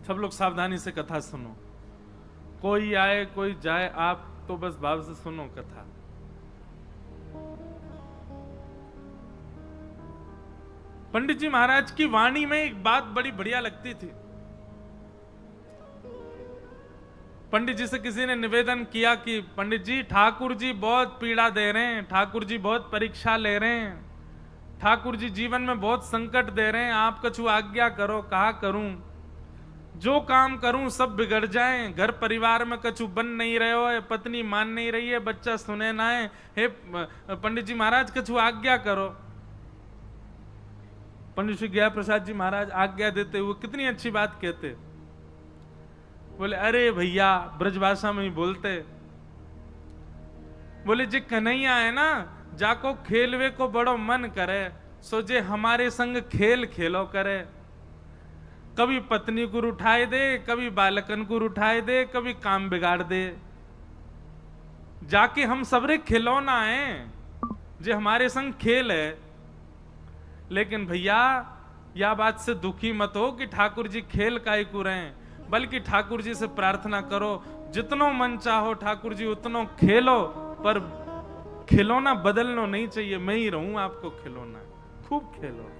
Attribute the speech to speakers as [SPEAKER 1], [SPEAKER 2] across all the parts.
[SPEAKER 1] सब लोग सावधानी से कथा सुनो, कोई आए कोई जाए, आप तो बस भाव से सुनो कथा। पंडित जी महाराज की वाणी में एक बात बड़ी बढ़िया लगती थी। पंडित जी से किसी ने निवेदन किया कि पंडित जी, ठाकुर जी बहुत पीड़ा दे रहे हैं, ठाकुर जी बहुत परीक्षा ले रहे हैं, ठाकुर जी जीवन में बहुत संकट दे रहे हैं, आप कछु आज्ञा करो, कहा करूं, जो काम करूं सब बिगड़ जाए, घर परिवार में कछु बन नहीं रहे हो, पत्नी मान नहीं रही है, बच्चा सुने ना है, हे पंडित जी महाराज कछु आज्ञा करो। पंडित श्री गया प्रसाद जी महाराज आज्ञा देते हुए कितनी अच्छी बात कहते, बोले अरे भैया, ब्रजभाषा में ही बोलते, बोले जे कन्हैया है ना, जाको खेलवे को बड़ो मन करे, सोचे हमारे संग खेल खेलो करे। कभी पत्नी को उठाए दे, कभी बालकन को उठाए दे, कभी काम बिगाड़ दे, जाके हम सबरे खिलौना है, जे हमारे संग खेल है। लेकिन भैया या बात से दुखी मत हो कि ठाकुर जी खेल काहे को रहे, बल्कि ठाकुर जी से प्रार्थना करो, जितनो मन चाहो ठाकुर जी उतनो खेलो, पर खिलौना बदलना नहीं चाहिए, मैं ही रहूं आपको खिलौना, खूब खेलो।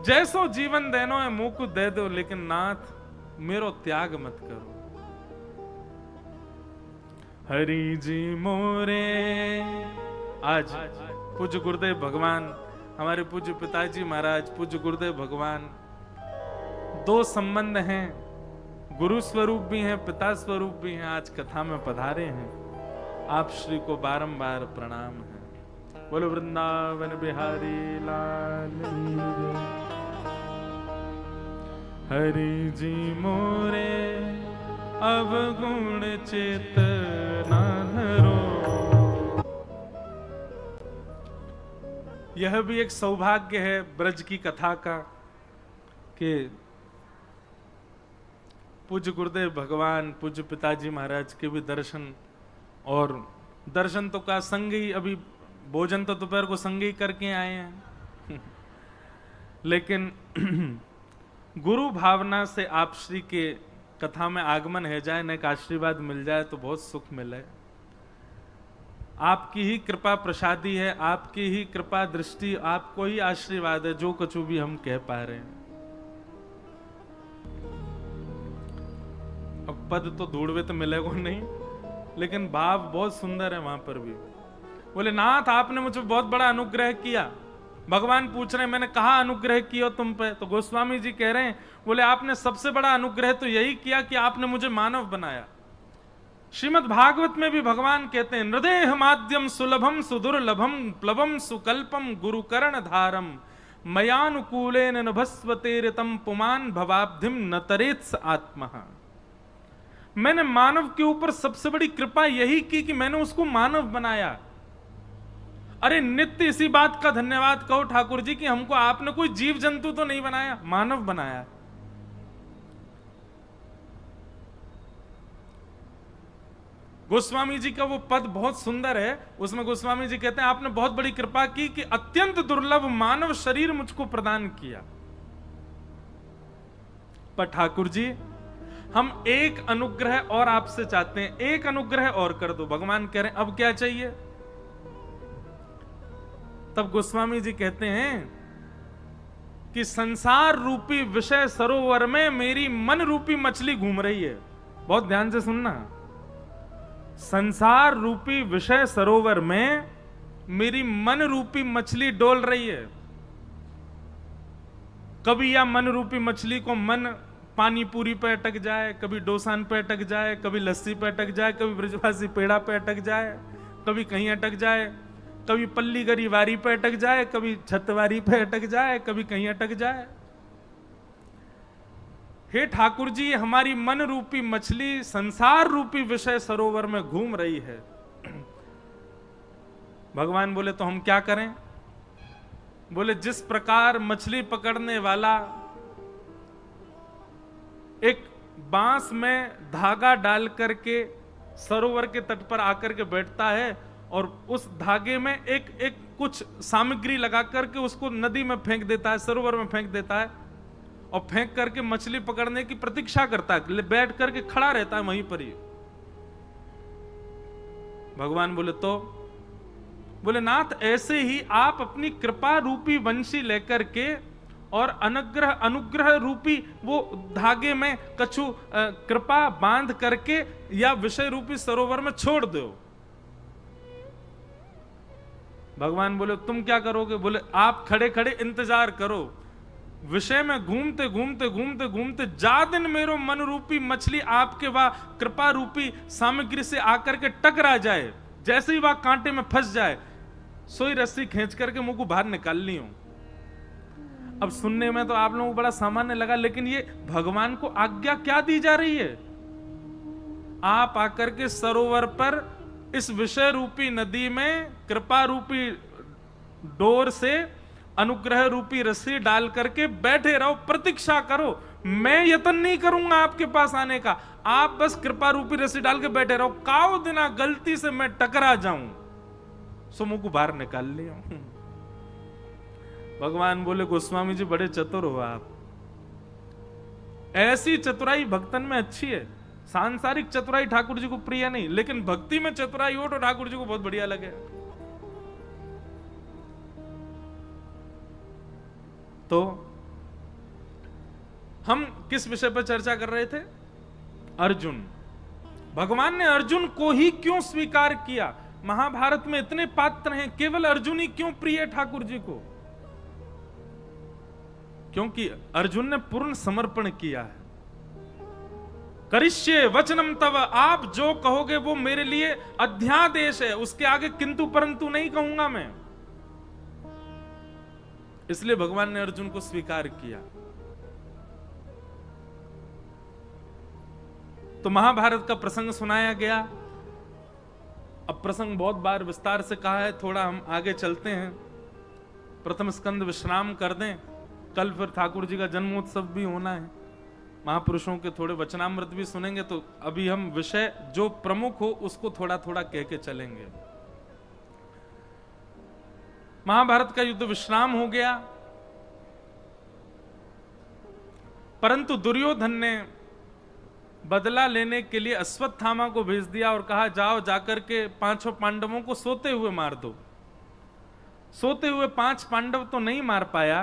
[SPEAKER 1] जैसो जीवन देनो है मुंह को दे दो, लेकिन नाथ मेरो त्याग मत करो। हरि जी मोरे। आज पूज्य गुरुदेव भगवान, हमारे पूज्य पिताजी महाराज, पूज्य गुरुदेव भगवान, दो संबंध हैं, गुरु स्वरूप भी हैं, पिता स्वरूप भी हैं, आज कथा में पधारे हैं। आप श्री को बारंबार प्रणाम है। बोलो वृंदावन बिहारी लाल की जय। हरि जी मोरे अवगुण चेतना धरो। यह भी एक सौभाग्य है ब्रज की कथा का कि पूज्य गुरुदेव भगवान, पूज्य पिताजी महाराज के भी दर्शन, और दर्शन तो का संग ही, अभी भोजन तो दोपहर को संग ही करके आए हैं लेकिन गुरु भावना से आप श्री के कथा में आगमन है जाए, न एक आशीर्वाद मिल जाए तो बहुत सुख मिले। आपकी ही कृपा प्रसादी है, आपकी ही कृपा दृष्टि, आपको ही आशीर्वाद है जो कुछ भी हम कह पा रहे हैं। अब पद तो ढूंढवे तो मिलेगा नहीं, लेकिन भाव बहुत सुंदर है वहां पर भी। बोले नाथ आपने मुझे बहुत बड़ा अनुग्रह किया। भगवान पूछ रहे हैं मैंने कहा अनुग्रह किया तुम पे, तो गोस्वामी जी कह रहे हैं, बोले आपने सबसे बड़ा अनुग्रह तो यही किया कि आपने मुझे मानव बनाया। श्रीमद् भागवत में भी भगवान कहते हैं, हृदय माध्यम सुलभम सुदुर्लभम प्लवम सुकल्पम गुरुकर्ण धारम मयानुकूलेन नभस्वतेरितम पुमान भवाब्धिम न तरेत्स आत्मा। मैंने मानव के ऊपर सबसे बड़ी कृपा यही की कि मैंने उसको मानव बनाया। अरे नित्य इसी बात का धन्यवाद कहो ठाकुर जी कि हमको आपने कोई जीव जंतु तो नहीं बनाया, मानव बनाया। गोस्वामी जी का वो पद बहुत सुंदर है, उसमें गोस्वामी जी कहते हैं आपने बहुत बड़ी कृपा की कि अत्यंत दुर्लभ मानव शरीर मुझको प्रदान किया। पर ठाकुर जी हम एक अनुग्रह और आपसे चाहते हैं, एक अनुग्रह और कर दो। भगवान कह रहे हैं अब क्या चाहिए? तब गोस्वामी जी कहते हैं कि संसार रूपी विषय सरोवर में मेरी मन रूपी मछली घूम रही है। बहुत ध्यान से सुनना, संसार रूपी विषय सरोवर में मेरी मन रूपी मछली डोल रही है। कभी या मन रूपी मछली को मन पानी पूरी पे अटक जाए, कभी डोसान पे अटक जाए, कभी लस्सी पे अटक जाए, कभी ब्रजवासी पेड़ा पे अटक जाए, कभी कहीं अटक जाए, कभी पल्ली गरी वारी पे अटक जाए, कभी छतवारी पे अटक जाए, कभी कहीं अटक जाए। हे ठाकुर जी हमारी मन रूपी मछली संसार रूपी विषय सरोवर में घूम रही है। भगवान बोले तो हम क्या करें? बोले जिस प्रकार मछली पकड़ने वाला एक बांस में धागा डाल करके सरोवर के तट पर आकर के बैठता है और उस धागे में एक एक कुछ सामग्री लगा करके उसको नदी में फेंक देता है, सरोवर में फेंक देता है, और फेंक करके मछली पकड़ने की प्रतीक्षा करता है, बैठ करके खड़ा रहता है वहीं पर ही। भगवान बोले तो बोले नाथ ऐसे ही आप अपनी कृपा रूपी वंशी लेकर के और अनुग्रह रूपी वो धागे में कछु कृपा बांध करके या विषय रूपी सरोवर में छोड़ दो। भगवान बोले तुम क्या करोगे? बोले आप खड़े खड़े इंतजार करो, विषय में घूमते घूमते घूमते घूमते जा दिन मेरो मन रूपी मछली आपके वह कृपा रूपी सामग्री से आकर के टकरा जाए, जैसे ही वह कांटे में फंस जाए, सोई रस्सी खींच करके मुंह को बाहर निकाल ली हूं। अब सुनने में तो आप लोगों को बड़ा सामान्य लगा, लेकिन ये भगवान को आज्ञा क्या दी जा रही है? आप आकर के सरोवर पर इस विषय रूपी नदी में कृपा रूपी डोर से अनुग्रह रूपी रस्सी डाल करके बैठे रहो, प्रतीक्षा करो। मैं यत्न नहीं करूंगा आपके पास आने का, आप बस कृपा रूपी रस्सी डाल के बैठे रहो। काओ दिना गलती से मैं टकरा जाऊं सो मुंह को बाहर निकाल लिया। भगवान बोले गोस्वामी जी बड़े चतुर हो आप, ऐसी चतुराई भक्तन में अच्छी है। सांसारिक चतुराई ठाकुर जी को प्रिय नहीं, लेकिन भक्ति में चतुराई हो तो ठाकुर जी को बहुत बढ़िया लगे। तो हम किस विषय पर चर्चा कर रहे थे? अर्जुन। भगवान ने अर्जुन को ही क्यों स्वीकार किया? महाभारत में इतने पात्र हैं, केवल अर्जुन ही क्यों प्रिय है ठाकुर जी को? क्योंकि अर्जुन ने पूर्ण समर्पण किया है। करिष्ये वचनम तव, आप जो कहोगे वो मेरे लिए अध्यादेश है, उसके आगे किंतु परंतु नहीं कहूंगा मैं। इसलिए भगवान ने अर्जुन को स्वीकार किया। तो महाभारत का प्रसंग सुनाया गया। अब प्रसंग बहुत बार विस्तार से कहा है, थोड़ा हम आगे चलते हैं। प्रथम स्कंद विश्राम कर दें, कल फिर ठाकुर जी का जन्मोत्सव भी होना है, महापुरुषों के थोड़े वचनामृत भी सुनेंगे। तो अभी हम विषय जो प्रमुख हो उसको थोड़ा थोड़ा कह के चलेंगे। महाभारत का युद्ध विश्राम हो गया, परंतु दुर्योधन ने बदला लेने के लिए अश्वत्थामा को भेज दिया और कहा जाओ जाकर के पांचों पांडवों को सोते हुए मार दो। सोते हुए 5 पांडव तो नहीं मार पाया,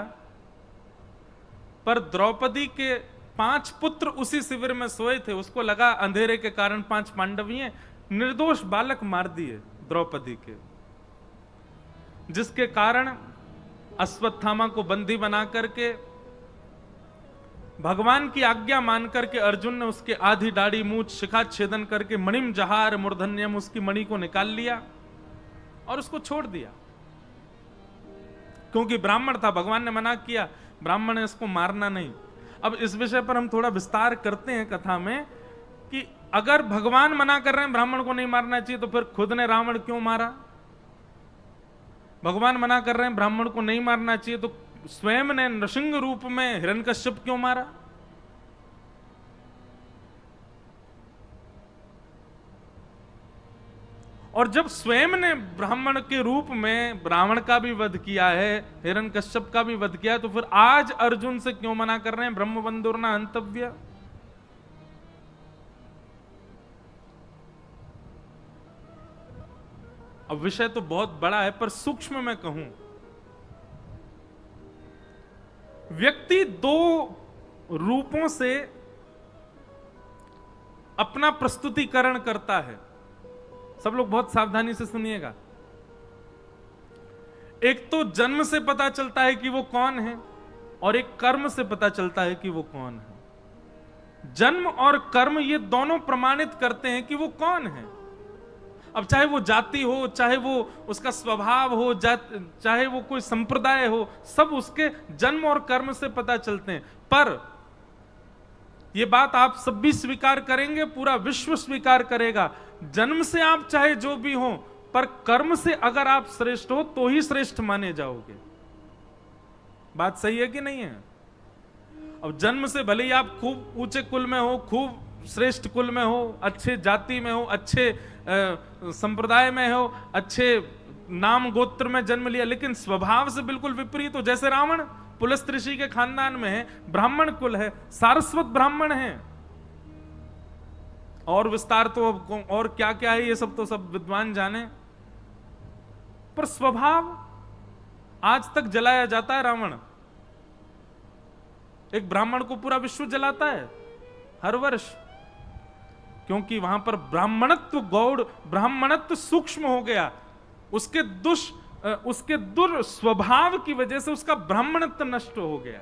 [SPEAKER 1] पर द्रौपदी के 5 पुत्र उसी शिविर में सोए थे, उसको लगा अंधेरे के कारण 5 पांडव ही हैं, निर्दोष बालक मार दिए द्रौपदी के, जिसके कारण अश्वत्थामा को बंदी बना करके भगवान की आज्ञा मान करके अर्जुन ने उसके आधी दाढ़ी मूछ शिखा छेदन करके मणिम जहार मूर्धन्यम, उसकी मणि को निकाल लिया और उसको छोड़ दिया। क्योंकि ब्राह्मण था, भगवान ने मना किया, ब्राह्मण है इसको मारना नहीं। अब इस विषय पर हम थोड़ा विस्तार करते हैं कथा में कि अगर भगवान मना कर रहे हैं ब्राह्मण को नहीं मारना चाहिए, तो फिर खुद ने रावण क्यों मारा? भगवान मना कर रहे हैं ब्राह्मण को नहीं मारना चाहिए, तो स्वयं ने नृसिंह रूप में हिरण्यकश्यप क्यों मारा? और जब स्वयं ने ब्राह्मण के रूप में ब्राह्मण का भी वध किया है, हिरण्यकश्यप का भी वध किया है, तो फिर आज अर्जुन से क्यों मना कर रहे हैं ब्रह्म बंधुर्ना हंतव्य? अब विषय तो बहुत बड़ा है, पर सूक्ष्म में कहूं, व्यक्ति 2 रूपों से अपना प्रस्तुतिकरण करता है। सब लोग बहुत सावधानी से सुनिएगा। एक तो जन्म से पता चलता है कि वो कौन है, और एक कर्म से पता चलता है कि वो कौन है। जन्म और कर्म ये दोनों प्रमाणित करते हैं कि वो कौन है। अब चाहे वो जाति हो, चाहे वो उसका स्वभाव हो, चाहे वो कोई संप्रदाय हो, सब उसके जन्म और कर्म से पता चलते हैं। पर ये बात आप सब भी स्वीकार करेंगे, पूरा विश्व स्वीकार करेगा, जन्म से आप चाहे जो भी हो, पर कर्म से अगर आप श्रेष्ठ हो तो ही श्रेष्ठ माने जाओगे। बात सही है कि नहीं है? अब जन्म से भले ही आप खूब ऊंचे कुल में हो, खूब श्रेष्ठ कुल में हो, अच्छे जाति में हो, अच्छे संप्रदाय में हो, अच्छे नाम गोत्र में जन्म लिया, लेकिन स्वभाव से बिल्कुल विपरीत हो। जैसे रावण पुलस्त ऋषि के खानदान में है, ब्राह्मण कुल है, सारस्वत ब्राह्मण है, और विस्तार तो और क्या क्या है ये सब तो सब विद्वान जाने, पर स्वभाव आज तक जलाया जाता है। रावण एक ब्राह्मण को पूरा विश्व जलाता है हर वर्ष, क्योंकि वहां पर ब्राह्मणत्व गौड़, ब्राह्मणत्व सूक्ष्म हो गया, उसके दुर्स्वभाव की वजह से उसका ब्राह्मणत्व नष्ट हो गया।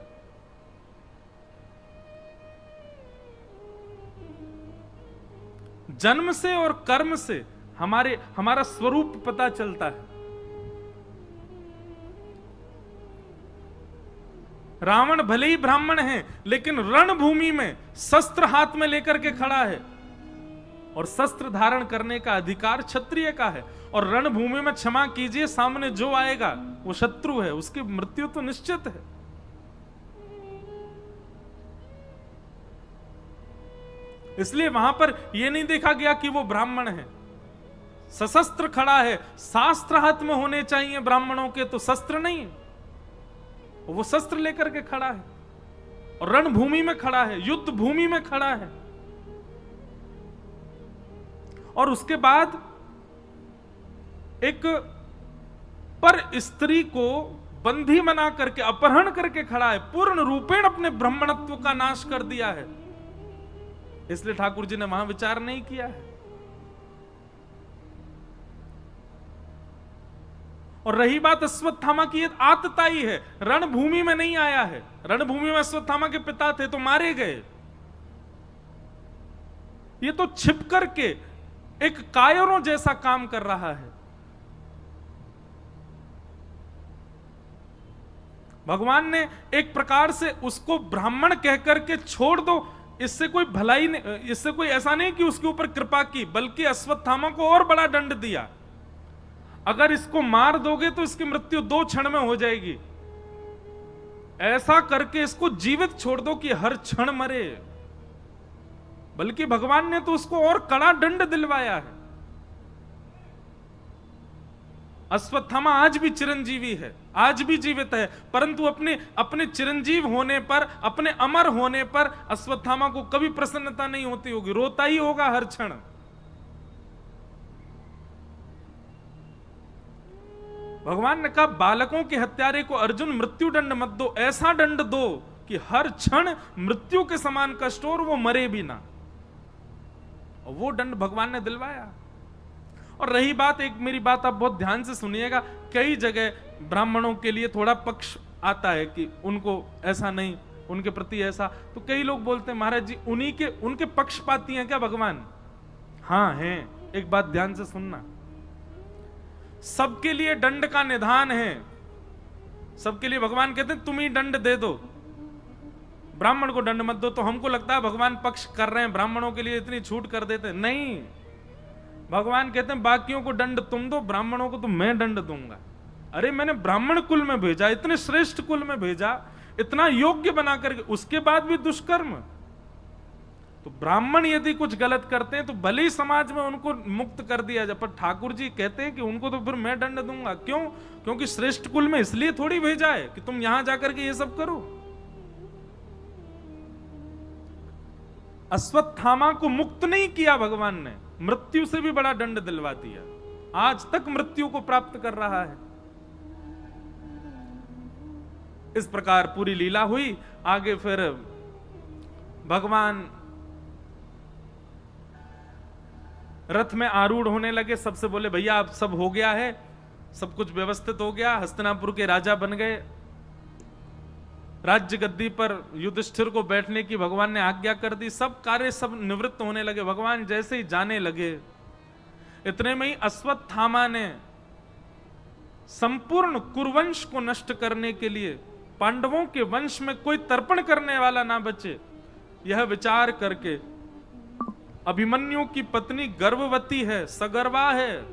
[SPEAKER 1] जन्म से और कर्म से हमारा स्वरूप पता चलता है। रावण भले ही ब्राह्मण है, लेकिन रणभूमि में शस्त्र हाथ में लेकर के खड़ा है, और शस्त्र धारण करने का अधिकार क्षत्रिय का है। और रणभूमि में, क्षमा कीजिए, सामने जो आएगा वो शत्रु है, उसकी मृत्यु तो निश्चित है। इसलिए वहां पर यह नहीं देखा गया कि वो ब्राह्मण है, सशस्त्र खड़ा है। शास्त्र हाथ में होने चाहिए ब्राह्मणों के, तो शस्त्र नहीं, वो शस्त्र लेकर के खड़ा है और रणभूमि में खड़ा है, युद्ध भूमि में खड़ा है। और उसके बाद एक पर स्त्री को बंधी बना करके अपहरण करके खड़ा है, पूर्ण रूपेण अपने ब्राह्मणत्व का नाश कर दिया है। इसलिए ठाकुर जी ने वहां विचार नहीं किया है। और रही बात अश्वत्थामा की, आतताई है, रणभूमि में नहीं आया है। रणभूमि में अश्वत्थामा के पिता थे तो मारे गए, ये तो छिप करके एक कायरों जैसा काम कर रहा है। भगवान ने एक प्रकार से उसको ब्राह्मण कहकर के छोड़ दो, इससे कोई भलाई नहीं, इससे कोई ऐसा नहीं कि उसके ऊपर कृपा की, बल्कि अश्वत्थामा को और बड़ा दंड दिया। अगर इसको मार दोगे तो इसकी मृत्यु 2 क्षण में हो जाएगी, ऐसा करके इसको जीवित छोड़ दो कि हर क्षण मरे। बल्कि भगवान ने तो उसको और कड़ा दंड दिलवाया है। अश्वत्थामा आज भी चिरंजीवी है, आज भी जीवित है, परंतु अपने चिरंजीव होने पर, अपने अमर होने पर अश्वत्थामा को कभी प्रसन्नता नहीं होती होगी, रोता ही होगा हर क्षण। भगवान ने कहा बालकों के हत्यारे को अर्जुन मृत्यु दंड मत दो, ऐसा दंड दो कि हर क्षण मृत्यु के समान कष्ट हो और वो मरे भी ना। और वो दंड भगवान ने दिलवाया। और रही बात, एक मेरी बात आप बहुत ध्यान से सुनिएगा, कई जगह ब्राह्मणों के लिए थोड़ा पक्ष आता है कि उनको ऐसा नहीं, उनके प्रति ऐसा, तो कई लोग बोलते हैं महाराज जी उनके पक्षपाती हैं क्या भगवान? हाँ हैं। एक बात ध्यान से सुनना, सबके लिए दंड का निधान है, सबके लिए भगवान कहते हैं तुम ही दंड दे दो, ब्राह्मण को दंड मत दो। तो हमको लगता है भगवान पक्ष कर रहे हैं, ब्राह्मणों के लिए इतनी छूट कर देते हैं। नहीं, भगवान कहते हैं बाकियों को दंड तुम दो, ब्राह्मणों को तो मैं दंड दूंगा। अरे मैंने ब्राह्मण कुल में भेजा, इतने श्रेष्ठ कुल में भेजा, इतना योग्य बना करके, उसके बाद भी दुष्कर्म। तो ब्राह्मण यदि कुछ गलत करते हैं तो भले ही समाज में उनको मुक्त कर दिया जाए, पर ठाकुर जी कहते हैं कि उनको तो फिर मैं दंड दूंगा। क्यों? क्योंकि श्रेष्ठ कुल में इसलिए थोड़ी भेजा है कि तुम यहां जाकर के ये सब करो। अश्वत्थामा को मुक्त नहीं किया भगवान ने, मृत्यु से भी बड़ा दंड दिलवा दिया, आज तक मृत्यु को प्राप्त कर रहा है। इस प्रकार पूरी लीला हुई। आगे फिर भगवान रथ में आरूढ़ होने लगे, सबसे बोले भैया अब सब हो गया है, सब कुछ व्यवस्थित हो गया, हस्तिनापुर के राजा बन गए, राज्य गद्दी पर युधिष्ठिर को बैठने की भगवान ने आज्ञा कर दी, सब कार्य सब निवृत्त होने लगे। भगवान जैसे ही जाने लगे, इतने में ही अश्वत्थामा ने संपूर्ण कुरुवंश को नष्ट करने के लिए, पांडवों के वंश में कोई तर्पण करने वाला ना बचे, यह विचार करके अभिमन्यु की पत्नी गर्भवती है, सगर्वा है,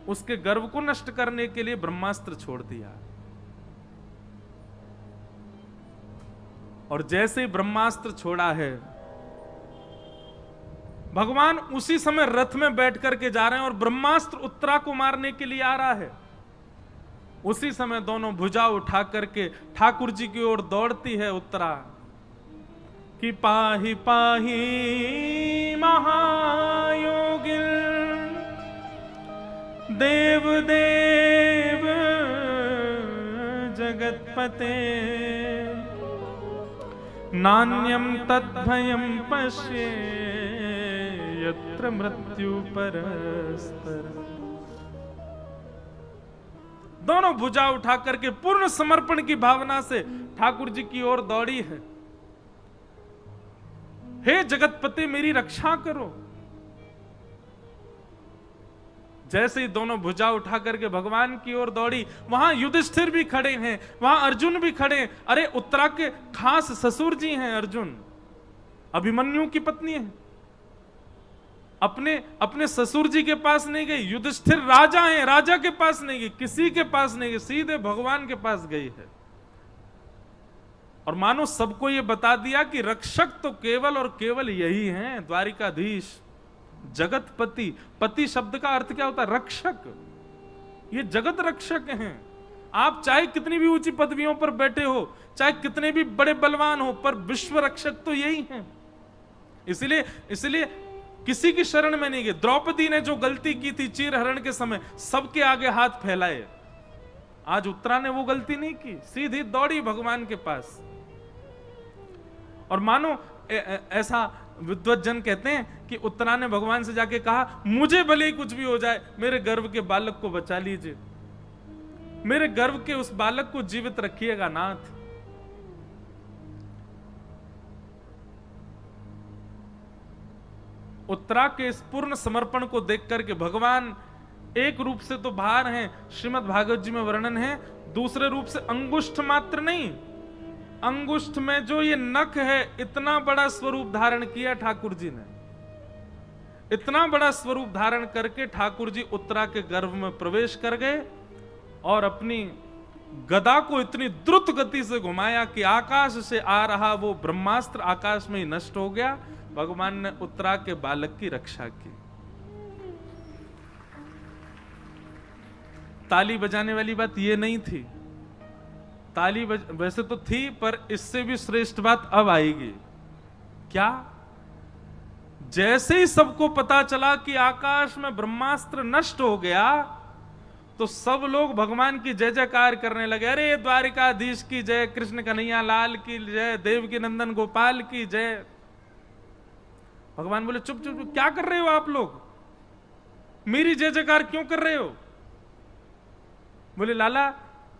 [SPEAKER 1] उसके गर्भ को नष्ट करने के लिए ब्रह्मास्त्र छोड़ दिया। और जैसे ही ब्रह्मास्त्र छोड़ा है, भगवान उसी समय रथ में बैठ करके जा रहे हैं और ब्रह्मास्त्र उत्तरा को मारने के लिए आ रहा है। उसी समय दोनों भुजा उठा करके ठाकुर जी की ओर दौड़ती है उत्तरा कि पाहि पाहि महायोगिल देव देव जगतपते नान्यम तद्भयं पश्ये यत्र मृत्यु परस्पर। दोनों भुजा उठा करके पूर्ण समर्पण की भावना से ठाकुर जी की ओर दौड़ी है। हे जगतपते मेरी रक्षा करो। जैसे ही दोनों भुजा उठा करके भगवान की ओर दौड़ी, वहां युधिष्ठिर भी खड़े हैं, वहां अर्जुन भी खड़े हैं। अरे उत्तरा के खास ससुर जी हैं अर्जुन, अभिमन्यु की पत्नी है। अपने ससुर जी के पास नहीं गई, युधिष्ठिर राजा हैं, राजा के पास नहीं गई, किसी के पास नहीं गई, सीधे भगवान के पास गई है। और मानो सबको यह बता दिया कि रक्षक तो केवल और केवल यही हैं, द्वारिकाधीश जगतपति। पति शब्द का अर्थ क्या होता है? रक्षक। ये जगत रक्षक हैं। आप चाहे कितनी भी ऊंची पदवियों पर बैठे हो, चाहे कितने भी बड़े बलवान हो, पर विश्व रक्षक तो यही हैं। इसलिए किसी की शरण में नहीं गए। द्रौपदी ने जो गलती की थी चीरहरण के समय, सबके आगे हाथ फैलाए। आज उत्तरा ने वो गलती नहीं की, सीधी दौड़ी भगवान के पास। और मानो ऐसा विद्वज्जन कहते हैं कि उत्तरा ने भगवान से जाके कहा, मुझे भले ही कुछ भी हो जाए, मेरे गर्भ के बालक को बचा लीजिए, मेरे गर्भ के उस बालक को जीवित रखिएगा नाथ। उत्तरा के इस पूर्ण समर्पण को देख करके भगवान एक रूप से तो बाहर हैं, श्रीमद् भागवत जी में वर्णन है, दूसरे रूप से अंगुष्ठ मात्र नहीं, अंगुष्ठ में जो ये नख है, इतना बड़ा स्वरूप धारण किया ठाकुर जी ने। इतना बड़ा स्वरूप धारण करके ठाकुर जी उत्तरा के गर्भ में प्रवेश कर गए और अपनी गदा को इतनी द्रुत गति से घुमाया कि आकाश से आ रहा वो ब्रह्मास्त्र आकाश में ही नष्ट हो गया। भगवान ने उत्तरा के बालक की रक्षा की। ताली बजाने वाली बात ये नहीं थी, ताली वैसे तो थी, पर इससे भी श्रेष्ठ बात अब आएगी। क्या? जैसे ही सबको पता चला कि आकाश में ब्रह्मास्त्र नष्ट हो गया, तो सब लोग भगवान की जय जयकार करने लगे। अरे द्वारिकाधीश की जय, कृष्ण कन्हैया लाल की जय, देवकी नंदन गोपाल की जय। भगवान बोले, चुप चुप चुप, क्या कर रहे हो आप लोग? मेरी जय जयकार क्यों कर रहे हो? बोले, लाला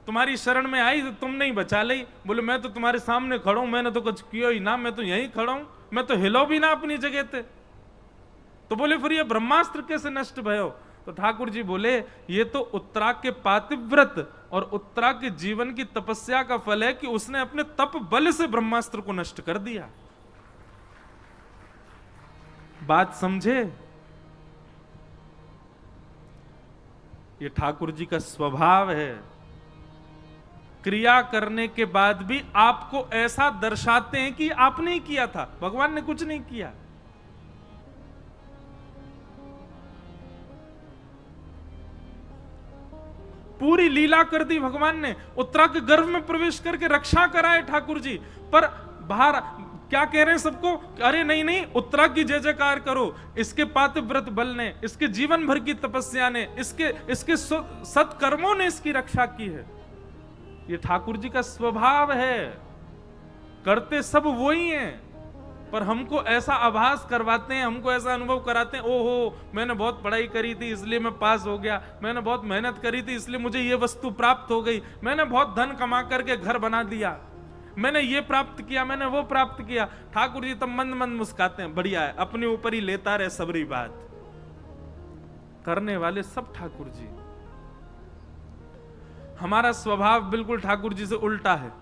[SPEAKER 1] तुम्हारी शरण में आई तो तुम नहीं बचा ली। बोले, मैं तो तुम्हारे सामने खड़ा हूं, मैंने तो कुछ किया ही ना, मैं तो यहीं खड़ा हूं, मैं तो हिलो भी ना अपनी जगह थे। तो बोले, फिर ये ब्रह्मास्त्र कैसे नष्ट भयो? तो ठाकुर जी बोले, ये तो उत्तरा के पातिव्रत और उत्तरा के जीवन की तपस्या का फल है कि उसने अपने तप बल से ब्रह्मास्त्र को नष्ट कर दिया। बात समझे? ये ठाकुर जी का स्वभाव है। क्रिया करने के बाद भी आपको ऐसा दर्शाते हैं कि आपने ही किया था, भगवान ने कुछ नहीं किया। पूरी लीला कर दी भगवान ने, उत्तरा के गर्भ में प्रवेश करके रक्षा कराए ठाकुर जी। पर बाहर क्या कह रहे हैं सबको? अरे नहीं नहीं, उत्तरा की जय जयकार करो, इसके पातिव्रत बल ने, इसके जीवन भर की तपस्या ने, इसके सत्कर्मों ने इसकी रक्षा की है। ये ठाकुर जी का स्वभाव है। करते सब वो ही हैं, पर हमको ऐसा आभास करवाते हैं, हमको ऐसा अनुभव कराते हैं, ओहो मैंने बहुत पढ़ाई करी थी इसलिए मैं पास हो गया, मैंने बहुत मेहनत करी थी इसलिए मुझे ये वस्तु प्राप्त हो गई, मैंने बहुत धन कमा करके घर बना दिया, मैंने ये प्राप्त किया, मैंने वो प्राप्त किया। ठाकुर जी तो मंद मंद मुस्काते हैं, बढ़िया है, अपने ऊपर ही लेता रहे सबरी बात। करने वाले सब ठाकुर जी। हमारा स्वभाव बिल्कुल ठाकुर जी से उल्टा है।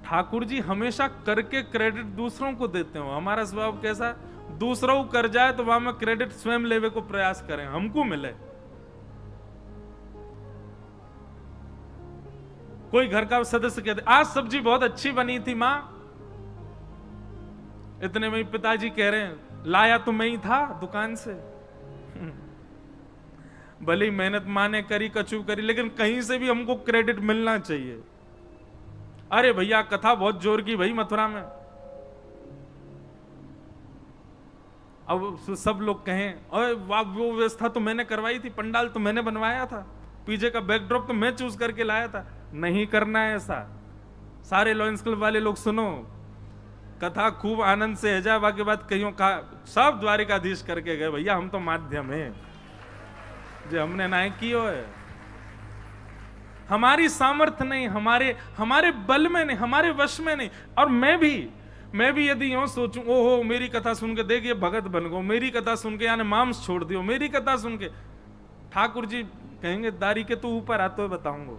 [SPEAKER 1] ठाकुर जी हमेशा करके क्रेडिट दूसरों को देते हो। हमारा स्वभाव कैसा? दूसरों कर जाए तो वहां में क्रेडिट स्वयं लेवे को प्रयास करें, हमको मिले। कोई घर का सदस्य कहते आज सब्जी बहुत अच्छी बनी थी मां, इतने में पिताजी कह रहे हैं लाया तो मैं ही था दुकान से। भले ही मेहनत माने करी, कछु करी, लेकिन कहीं से भी हमको क्रेडिट मिलना चाहिए। अरे भैया कथा बहुत जोर की भाई मथुरा में। अब सब लोग कहें अरे वाह, वो व्यवस्था तो मैंने करवाई थी, पंडाल तो मैंने बनवाया था, पीछे का बैकड्रॉप तो मैं चूज करके लाया था। नहीं करना है ऐसा। सारे लॉयंस क्लब वाले लोग सुनो, कथा खूब आनंद से हैजाबा के बाद कईयों का सब द्वारिकाधीश करके गए, भैया हम तो माध्यम है जो हमने ना कियो है। हमारी सामर्थ्य नहीं, हमारे बल में नहीं, हमारे वश में नहीं। और मैं भी यदि यूं सोचूं, ओहो मेरी कथा सुन के देख ये भगत बन गो, मेरी कथा सुन के यानी मांस छोड़ दियो, मेरी कथा सुन के, ठाकुर जी कहेंगे दारी के तू ऊपर आते हुए बताऊंगा,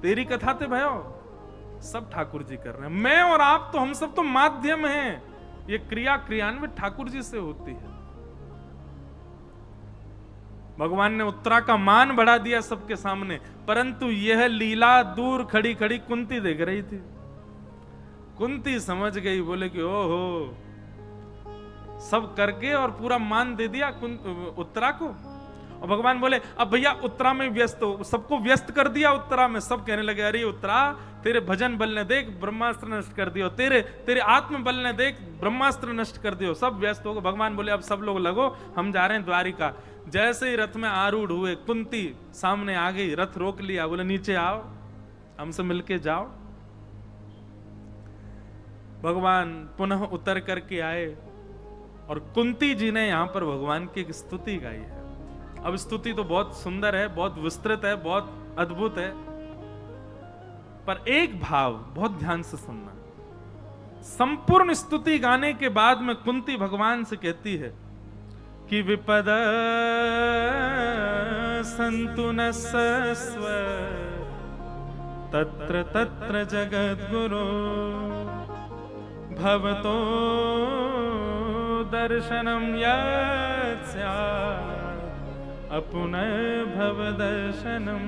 [SPEAKER 1] तेरी कथा ते भयो सब ठाकुर जी कर रहे हैं, मैं और आप तो हम सब तो माध्यम हैं। ये क्रिया क्रियान्वित ठाकुर जी से होती है। भगवान ने उत्तरा का मान बढ़ा दिया सबके सामने, परंतु यह लीला दूर खड़ी खड़ी कुंती देख रही थी। कुंती समझ गई, बोले कि ओहो, सब करके और पूरा मान दे दिया उत्तरा को। और भगवान बोले अब भैया उत्तरा में व्यस्त हो, सबको व्यस्त कर दिया उत्तरा में। सब कहने लगे अरे उत्तरा तेरे भजन बल ने देख ब्रह्मास्त्र नष्ट कर दियो, तेरे आत्म बल ने देख ब्रह्मास्त्र नष्ट कर दियो, सब व्यस्त हो गए। भगवान बोले अब सब लोग लगो, हम जा रहे हैं द्वारिका। जैसे ही रथ में आरूढ़ हुए, कुंती सामने आ गई, रथ रोक लिया, बोले नीचे आओ, हमसे मिलके जाओ। भगवान पुनः उतर करके आए और कुंती जी ने यहां पर भगवान की एक स्तुति गाई है। अब स्तुति तो बहुत सुंदर है, बहुत विस्तृत है, बहुत अद्भुत है, पर एक भाव बहुत ध्यान से सुनना। संपूर्ण स्तुति गाने के बाद में कुंती भगवान से कहती है कि विपद संतु न सस्व तत्र तत्र जगद्गुरो भवतो दर्शनम यत् स्यात् अपुनः भव दर्शनम।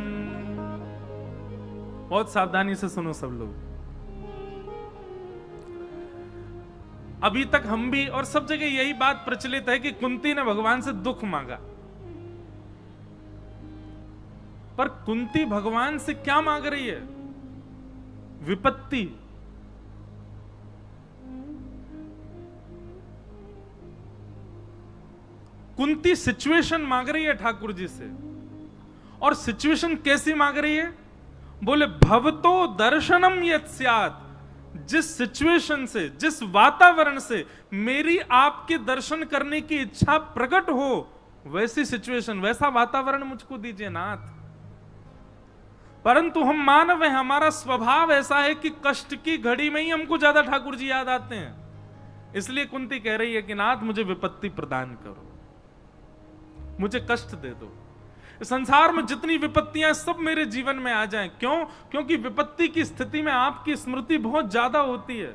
[SPEAKER 1] बहुत सावधानी से सुनो सब लोग। अभी तक हम भी और सब जगह यही बात प्रचलित है कि कुंती ने भगवान से दुख मांगा, पर कुंती भगवान से क्या मांग रही है? विपत्ति। कुंती सिचुएशन मांग रही है ठाकुर जी से। और सिचुएशन कैसी मांग रही है? बोले भवतो दर्शनम यत् स्यात्। जिस सिचुएशन से, जिस वातावरण से मेरी आपके दर्शन करने की इच्छा प्रकट हो, वैसी सिचुएशन, वैसा वातावरण मुझको दीजिए नाथ। परंतु हम मानव हैं, हमारा स्वभाव ऐसा है कि कष्ट की घड़ी में ही हमको ज्यादा ठाकुर जी याद आते हैं। इसलिए कुंती कह रही है कि नाथ मुझे विपत्ति प्रदान करो, मुझे कष्ट दे दो। संसार में जितनी विपत्तियां सब मेरे जीवन में आ जाएं। क्यों? क्योंकि विपत्ति की स्थिति में आपकी स्मृति बहुत ज्यादा होती है।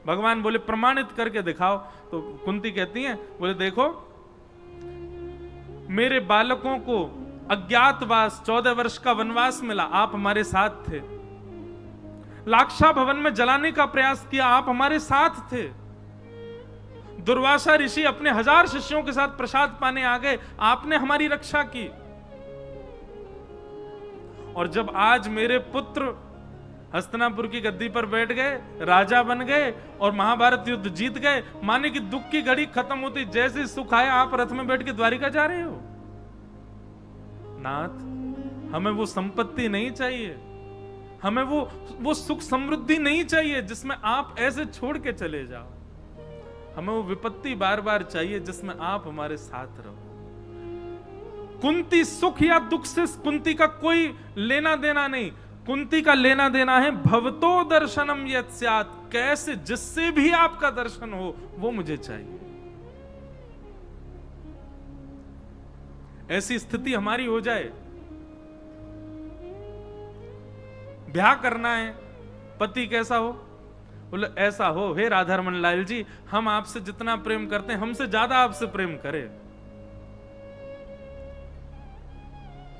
[SPEAKER 1] भगवान बोले प्रमाणित करके दिखाओ। तो कुंती कहती हैं, बोले देखो मेरे बालकों को अज्ञातवास 14 वर्ष का वनवास मिला, आप हमारे साथ थे। लाक्षा भवन में जलाने का प्रयास किया, आप हमारे साथ थे। दुर्वासा ऋषि अपने 1000 शिष्यों के साथ प्रसाद पाने आ गए, आपने हमारी रक्षा की। और जब आज मेरे पुत्र हस्तिनापुर की गद्दी पर बैठ गए, राजा बन गए और महाभारत युद्ध जीत गए, माने कि दुख की घड़ी खत्म होती, जैसे सुख आया आप रथ में बैठ के द्वारिका जा रहे हो। नाथ हमें वो संपत्ति नहीं चाहिए, हमें वो सुख समृद्धि नहीं चाहिए जिसमें आप ऐसे छोड़ के चले जाओ। हमें वो विपत्ति बार बार चाहिए जिसमें आप हमारे साथ रहो। कुंती सुख या दुख से कुंती का कोई लेना देना नहीं। कुंती का लेना देना है भवतो दर्शनम यत् स्यात्। कैसे, जिससे भी आपका दर्शन हो वो मुझे चाहिए। ऐसी स्थिति हमारी हो जाए। ब्याह करना है, पति कैसा हो? बोले ऐसा हो, हे राधारमण लाल जी, हम आपसे जितना प्रेम करते हैं हमसे ज्यादा आपसे प्रेम करें।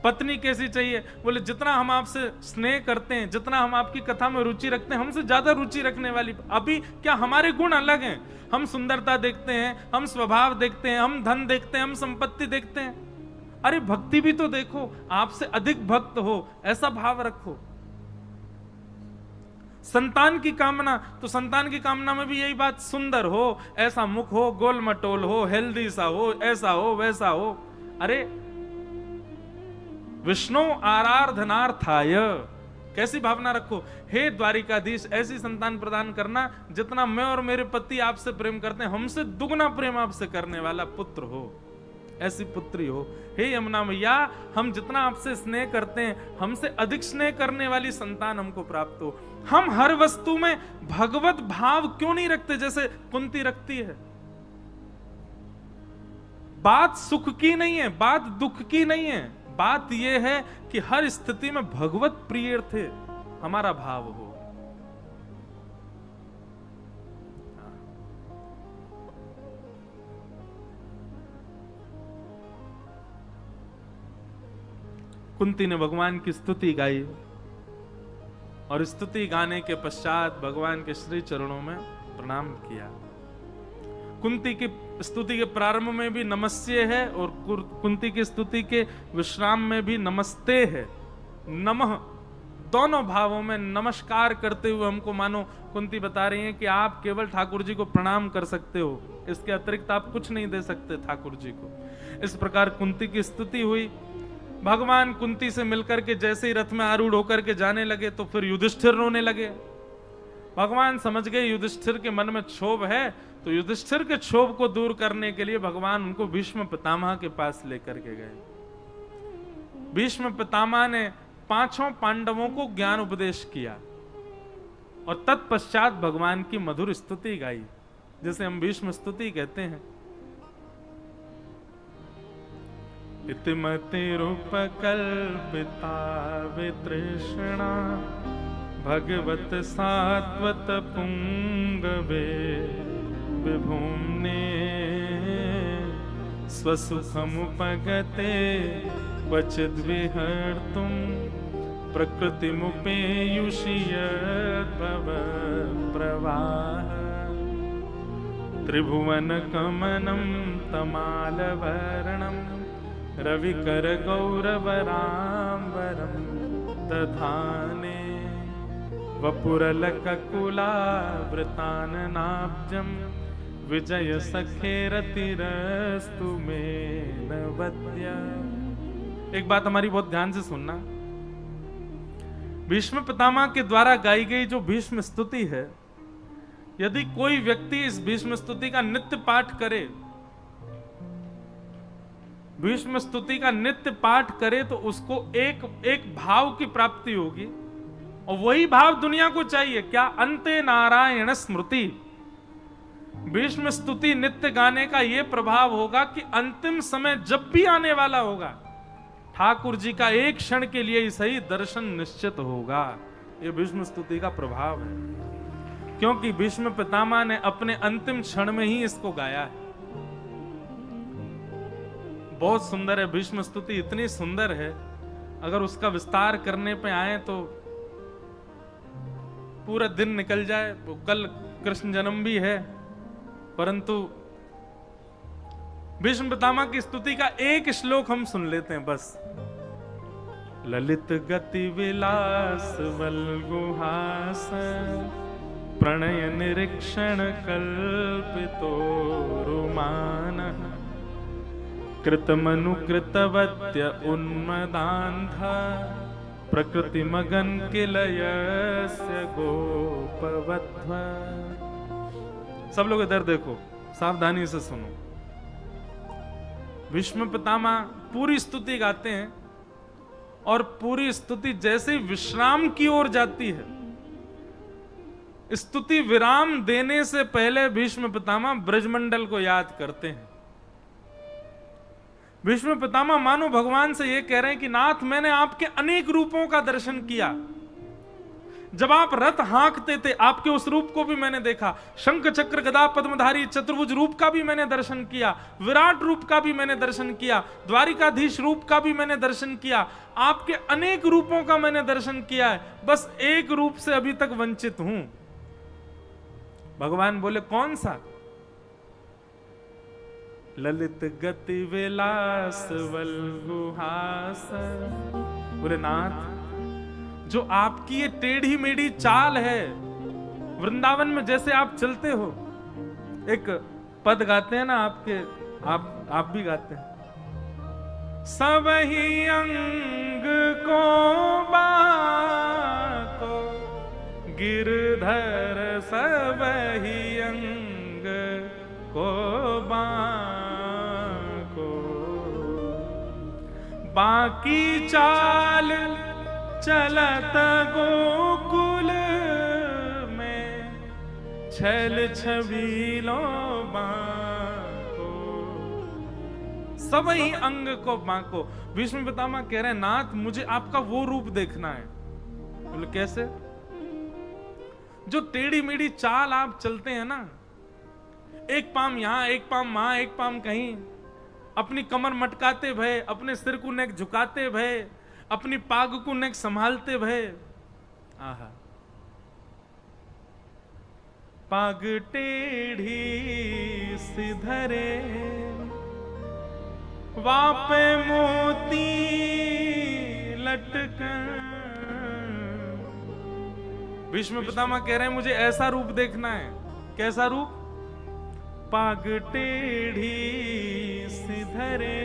[SPEAKER 1] पत्नी कैसी चाहिए? बोले जितना हम आपसे स्नेह करते हैं, जितना हम आपकी कथा में रुचि रखते हैं, हमसे ज्यादा रुचि रखने वाली। अभी क्या हमारे गुण अलग हैं? हम सुंदरता देखते हैं, हम स्वभाव देखते हैं, हम धन देखते हैं, हम संपत्ति देखते हैं। अरे भक्ति भी तो देखो, आपसे अधिक भक्त हो ऐसा भाव रखो। संतान की कामना, तो संतान की कामना में भी यही बात, सुंदर हो, ऐसा मुख हो, गोल मटोल हो, हेल्दी सा हो, ऐसा हो वैसा हो। अरे विष्णु आराधनार्थाय, कैसी भावना रखो, हे द्वारिकाधीश ऐसी संतान प्रदान करना जितना मैं और मेरे पति आपसे प्रेम करते हैं, हमसे दुगना प्रेम आपसे करने वाला पुत्र हो, ऐसी पुत्री हो। हे यमुना मैया, हम जितना आपसे स्नेह करते हैं, हमसे अधिक स्नेह करने वाली संतान हमको प्राप्त हो। हम हर वस्तु में भगवत भाव क्यों नहीं रखते जैसे कुंती रखती है? बात सुख की नहीं है, बात दुख की नहीं है, बात यह है कि हर स्थिति में भगवत प्रिय थे हमारा भाव हो। कुंती ने भगवान की स्तुति गाई और स्तुति गाने के पश्चात भगवान के श्री चरणों में प्रणाम किया। कुंती की स्तुति के प्रारंभ में भी नमस्ते है और कुंती की स्तुति के विश्राम में भी नमस्ते है। नमः दोनों भावों में नमस्कार करते हुए हमको मानो कुंती बता रही हैं कि आप केवल ठाकुर जी को प्रणाम कर सकते हो, इसके अतिरिक्त आप कुछ नहीं दे सकते ठाकुर जी को। इस प्रकार कुंती की स्तुति हुई। भगवान कुंती से मिलकर के जैसे ही रथ में आरूढ़ होकर के जाने लगे तो फिर युधिष्ठिर रोने लगे। भगवान समझ गए युधिष्ठिर के मन में क्षोभ है, तो युधिष्ठिर के क्षोभ को दूर करने के लिए भगवान उनको भीष्म पितामह के पास लेकर के गए। भीष्म पितामह ने पांचों पांडवों को ज्ञान उपदेश किया और तत्पश्चात भगवान की मधुर स्तुति गाई, जिसे हम भीष्म स्तुति कहते हैं। इतिमतिरुपकल्पिता वितृष्णा भगवत सात्वत पुंगवे विभुम्ने स्वसुखमुपगते क्वचिद् विहर्तुं प्रकृतिमुपेयुषि यद्भव प्रवाह त्रिभुवनकमनं तमालवर्णं रविकर गौरवराम्बरं दधाने वपुरलककुलावृताननाब्जं विजय सखेरतिरस्तु मे नवद्या। एक बात हमारी बहुत ध्यान से सुनना, भीष्म पितामह के द्वारा गाई गई जो भीष्म स्तुति है, यदि कोई व्यक्ति इस भीष्म स्तुति का नित्य पाठ करे, भीष्म स्तुति का नित्य पाठ करे तो उसको एक भाव की प्राप्ति होगी और वही भाव दुनिया को चाहिए। क्या? अंते नारायण स्मृति। भीष्म स्तुति नित्य गाने का यह प्रभाव होगा कि अंतिम समय जब भी आने वाला होगा, ठाकुर जी का एक क्षण के लिए ही सही दर्शन निश्चित होगा। यह भीष्म स्तुति का प्रभाव है, क्योंकि भीष्म पितामह ने अपने अंतिम क्षण में ही इसको गाया है। बहुत सुंदर है भीष्म स्तुति, इतनी सुंदर है, अगर उसका विस्तार करने पे आए तो पूरा दिन निकल जाए। तो कल कृष्ण जन्म भी है, परंतु भीष्म पितामह की स्तुति का एक श्लोक हम सुन लेते हैं बस। ललित गति विलास वल्गुहास प्रणय निरीक्षण कल्पितो रुमान कृतमनुकृतवत्य उन्मदान्धा प्रकृति मगन किलयस्य गोपवध्व। सब लोग इधर देखो, सावधानी से सुनो। भीष्म पितामह पूरी स्तुति गाते हैं और पूरी स्तुति जैसे विश्राम की ओर जाती है, स्तुति विराम देने से पहले भीष्म पितामह ब्रजमंडल को याद करते हैं। भीष्म पितामह मानो भगवान से यह कह रहे हैं कि नाथ, मैंने आपके अनेक रूपों का दर्शन किया, जब आप रथ हाँकते थे आपके उस रूप को भी मैंने देखा, शंख चक्र गदा पद्मधारी चतुर्भुज रूप का भी मैंने दर्शन किया, विराट रूप का भी मैंने दर्शन किया, द्वारिकाधीश रूप का भी मैंने दर्शन किया, आपके अनेक रूपों का मैंने दर्शन किया है, बस एक रूप से अभी तक वंचित हूं। भगवान बोले कौन सा? ललित गति विलास वल्गुहास। बोले नाथ, जो आपकी ये टेढ़ी मेढ़ी चाल है, वृंदावन में जैसे आप चलते हो, एक पद गाते हैं ना आपके, आप भी गाते हैं, सब ही अंग को बाको गिरधर, सब ही अंग को बाको, बाकी चाल चलत गोकुल में छल छबीलो बाको, सब ही अंग को बाको। भीष्म पितामह कह रहे हैं नाथ, मुझे आपका वो रूप देखना है। बोले कैसे? जो टेढ़ी मेढ़ी चाल आप चलते हैं ना, एक पाम यहां, एक पाम वहां, एक पाम कहीं, अपनी कमर मटकाते भय, अपने सिर को नेक झुकाते भय, अपनी पाग को नेक संभालते भय, आहा, पाग टेढ़ी सिधरे वापे मोती लटकन। भीष्म पितामह कह रहे हैं मुझे ऐसा रूप देखना है। कैसा रूप? पाग टेढ़ी सिधरे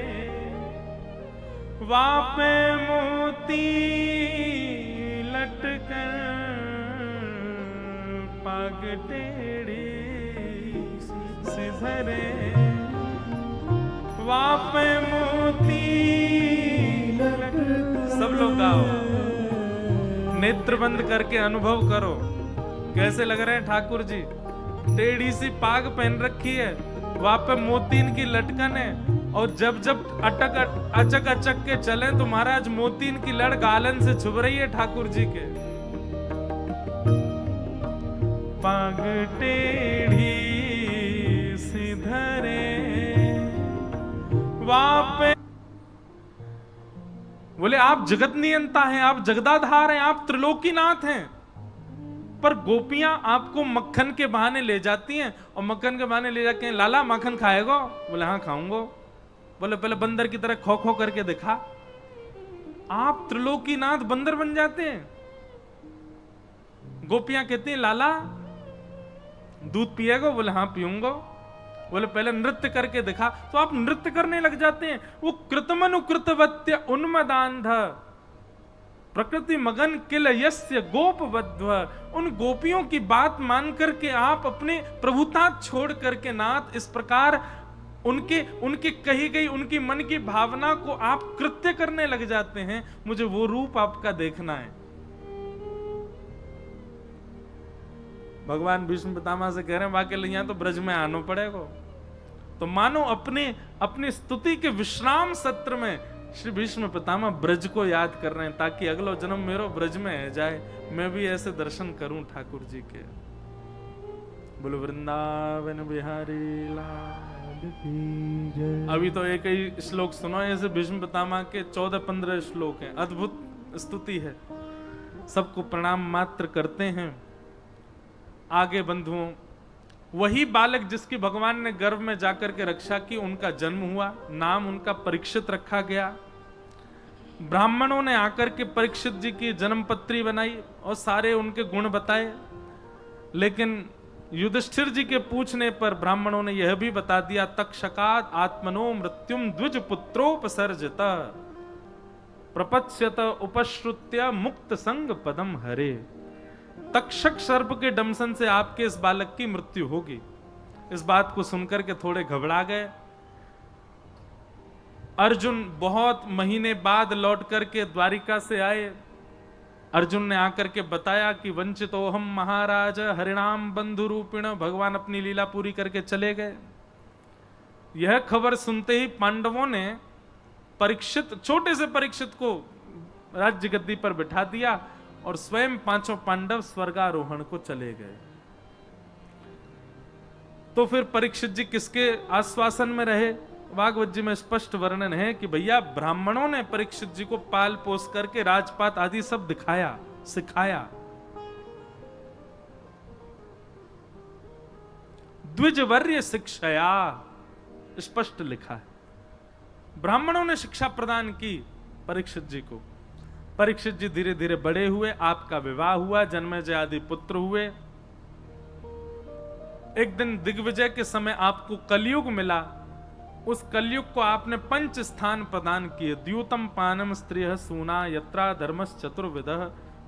[SPEAKER 1] वापे मोती लटकन, पाग टेढ़ी सिधरे वापे मोती लटकन। सब लोग गाओ, नेत्र बंद करके अनुभव करो कैसे लग रहे हैं ठाकुर जी। टेढ़ी सी पाग पहन रखी है, वहां पे मोतीन की लटकन है, और जब जब अचक अचक के चले तो महाराज मोतीन की लड़ गालन से छुप रही है ठाकुर जी के। पाग टेढ़ी सिधरे वापे। बोले आप जगत नियंता हैं, आप जगदाधार हैं, आप त्रिलोकीनाथ हैं, पर गोपियां आपको मक्खन के बहाने ले जाती हैं, और मक्खन के बहाने ले जाके लाला मक्खन खाएगा? बोले हाँ खाऊंगा। बोले पहले बंदर की तरह खो खो करके दिखा। आप त्रिलोकीनाथ बंदर बन जाते हैं। गोपियां कहती हैं लाला दूध पिएगा? बोले हाँ पीऊंगा। बोले पहले नृत्य करके दिखा, तो आप नृत्य करने लग जाते हैं। वो कृतमनु कृतवत्य उन्मदांध प्रकृति मगन किल यस्य गोपवध्व। उन गोपियों की बात मान करके आप अपने प्रभुता छोड़ करके नाथ इस प्रकार उनके कही गई उनकी मन की भावना को आप कृत्य करने लग जाते हैं। मुझे वो रूप आपका देखना है। भगवान भीष्म पितामह से कह रहे हैं वाकई यहाँ तो ब्रज में आना पड़ेगा। तो मानो अपनी स्तुति के विश्राम सत्र में श्री भीष्म पितामह ब्रज को याद कर रहे हैं, ताकि अगला जन्म मेरो ब्रज में जाए, मैं भी ऐसे दर्शन करूं ठाकुर जी के। बोलो वृंदावन बिहारी लाल की जय। अभी तो एक ही श्लोक सुनो, ऐसे भीष्म पितामह के 14-15 श्लोक हैं। अद्भुत स्तुति है, सबको प्रणाम मात्र करते हैं। आगे बंधुओं, वही बालक जिसकी भगवान ने गर्भ में जाकर के रक्षा की, उनका जन्म हुआ, नाम उनका परीक्षित रखा गया। ब्राह्मणों ने आकर के परीक्षित जी की जन्मपत्री बनाई और सारे उनके गुण बताए, लेकिन युधिष्ठिर जी के पूछने पर ब्राह्मणों ने यह भी बता दिया, तक्षकात आत्मनो मृत्युम द्विज पुत्रोपसर्जत प्रपत्स्यत उपश्रुत्य मुक्त संग पदम हरे। तक्षक सर्प के डंसन से आपके इस बालक की मृत्यु होगी। इस बात को सुनकर के थोड़े घबरा गए। अर्जुन बहुत महीने बाद लौट करके द्वारिका से आए। अर्जुन ने आकर के बताया कि वंचितो हम महाराज हरिणाम बंधु रूपिण। भगवान अपनी लीला पूरी करके चले गए। यह खबर सुनते ही पांडवों ने परीक्षित, छोटे से परीक्षित को राज्य गद्दी पर बिठा दिया और स्वयं पांचों पांडव स्वर्गारोहण को चले गए। तो फिर परीक्षित जी किसके आश्वासन में रहे? भागवत जी में स्पष्ट वर्णन है कि भैया ब्राह्मणों ने परीक्षित जी को पाल पोस करके राजपाट आदि सब दिखाया, सिखाया। द्विजवर्य शिक्षया स्पष्ट लिखा है, ब्राह्मणों ने शिक्षा प्रदान की परीक्षित जी को। परीक्षित जी धीरे धीरे बड़े हुए, आपका विवाह हुआ, जन्मेजय आदि पुत्र हुए। एक दिन दिग्विजय के समय आपको कलयुग मिला, उस कलयुग को आपने 5 स्थान प्रदान किए। द्यूतम पानम स्त्रियः सूना यत्रा धर्मस् चतुर्विधः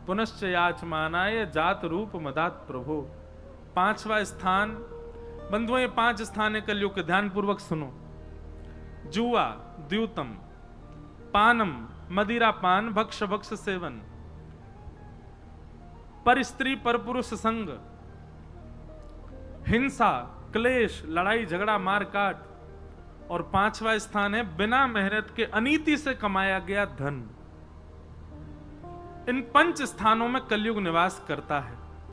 [SPEAKER 1] पुनश्च याचमानाय जात रूप मदात प्रभो। 5वां स्थान, बंधुओं, ये 5 स्थान है कलयुग के, ध्यान पूर्वक सुनो। जुआ, द्यूतम, पानम मदिरा पान, भक्ष भक्ष सेवन, पर स्त्री पर पुरुष संग, हिंसा, क्लेश, लड़ाई झगड़ा मारकाट, और 5वां स्थान है बिना मेहनत के अनीति से कमाया गया धन। इन 5 स्थानों में कलयुग निवास करता है।